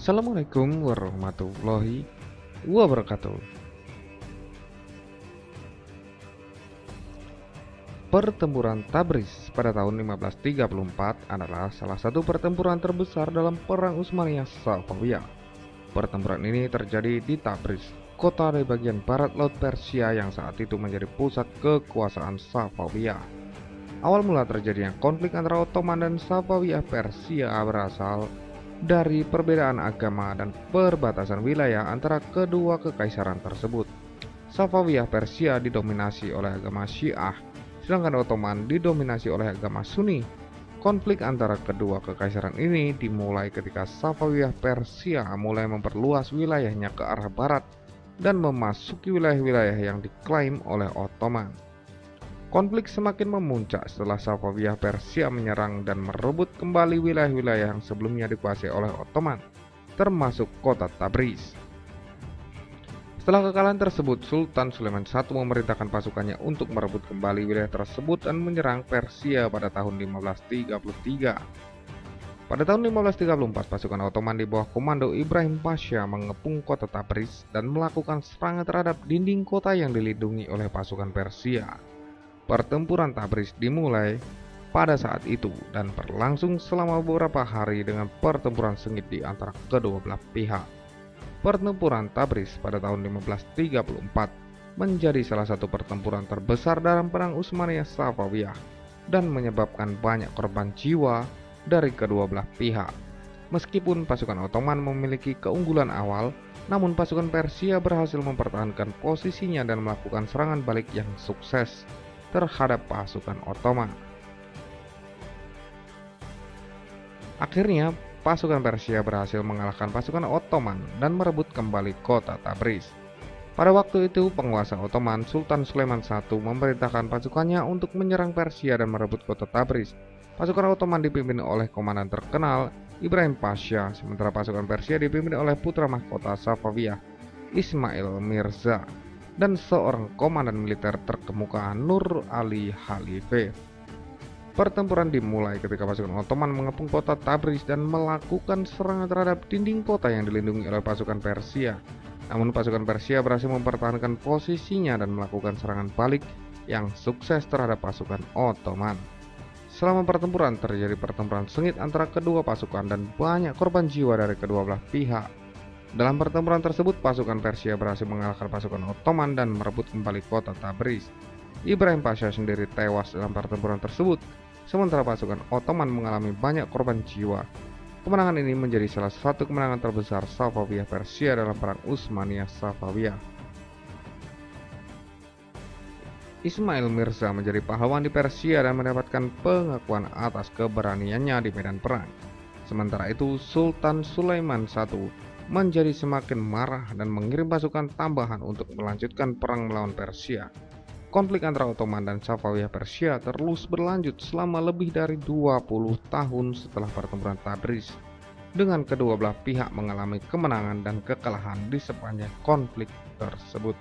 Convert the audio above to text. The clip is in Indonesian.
Assalamualaikum warahmatullahi wabarakatuh. Pertempuran Tabriz pada tahun 1534 adalah salah satu pertempuran terbesar dalam Perang Utsmaniyah Safawiyah. Pertempuran ini terjadi di Tabriz, kota di bagian barat Laut Persia yang saat itu menjadi pusat kekuasaan Safawiyah. Awal mula terjadinya konflik antara Ottoman dan Safawiyah Persia berasal dari perbedaan agama dan perbatasan wilayah antara kedua kekaisaran tersebut. Safawiyah Persia didominasi oleh agama Syiah, sedangkan Ottoman didominasi oleh agama Sunni. Konflik antara kedua kekaisaran ini dimulai ketika Safawiyah Persia mulai memperluas wilayahnya ke arah barat dan memasuki wilayah-wilayah yang diklaim oleh Ottoman. Konflik semakin memuncak setelah Safawiyah Persia menyerang dan merebut kembali wilayah-wilayah yang sebelumnya dikuasai oleh Ottoman, termasuk kota Tabriz. Setelah kekalahan tersebut, Sultan Sulaiman I memerintahkan pasukannya untuk merebut kembali wilayah tersebut dan menyerang Persia pada tahun 1533. Pada tahun 1534, pasukan Ottoman di bawah komando Ibrahim Pasha mengepung kota Tabriz dan melakukan serangan terhadap dinding kota yang dilindungi oleh pasukan Persia. Pertempuran Tabriz dimulai pada saat itu dan berlangsung selama beberapa hari dengan pertempuran sengit di antara kedua belah pihak. Pertempuran Tabriz pada tahun 1534 menjadi salah satu pertempuran terbesar dalam Perang Utsmaniyah Safawiyah dan menyebabkan banyak korban jiwa dari kedua belah pihak. Meskipun pasukan Ottoman memiliki keunggulan awal, namun pasukan Persia berhasil mempertahankan posisinya dan melakukan serangan balik yang sukses terhadap pasukan Ottoman. Akhirnya, pasukan Persia berhasil mengalahkan pasukan Ottoman dan merebut kembali kota Tabriz. Pada waktu itu, penguasa Ottoman Sultan Sulaiman I memerintahkan pasukannya untuk menyerang Persia dan merebut kota Tabriz. Pasukan Ottoman dipimpin oleh komandan terkenal Ibrahim Pasha, sementara pasukan Persia dipimpin oleh putra mahkota Safawiyah, Ismail Mirza, dan seorang komandan militer terkemuka Nur Ali Khalife. Pertempuran dimulai ketika pasukan Ottoman mengepung kota Tabriz dan melakukan serangan terhadap dinding kota yang dilindungi oleh pasukan Persia. Namun pasukan Persia berhasil mempertahankan posisinya dan melakukan serangan balik yang sukses terhadap pasukan Ottoman. Selama pertempuran terjadi pertempuran sengit antara kedua pasukan dan banyak korban jiwa dari kedua belah pihak. Dalam pertempuran tersebut, pasukan Persia berhasil mengalahkan pasukan Ottoman dan merebut kembali kota Tabriz. Ibrahim Pasha sendiri tewas dalam pertempuran tersebut, sementara pasukan Ottoman mengalami banyak korban jiwa. Kemenangan ini menjadi salah satu kemenangan terbesar Safawiyah Persia dalam Perang Utsmaniyah Safawiyah. Ismail Mirza menjadi pahlawan di Persia dan mendapatkan pengakuan atas keberaniannya di medan perang. Sementara itu, Sultan Sulaiman I menjadi semakin marah dan mengirim pasukan tambahan untuk melanjutkan perang melawan Persia. Konflik antara Ottoman dan Safawiyah Persia terus berlanjut selama lebih dari 20 tahun setelah pertempuran Tabriz, dengan kedua belah pihak mengalami kemenangan dan kekalahan di sepanjang konflik tersebut.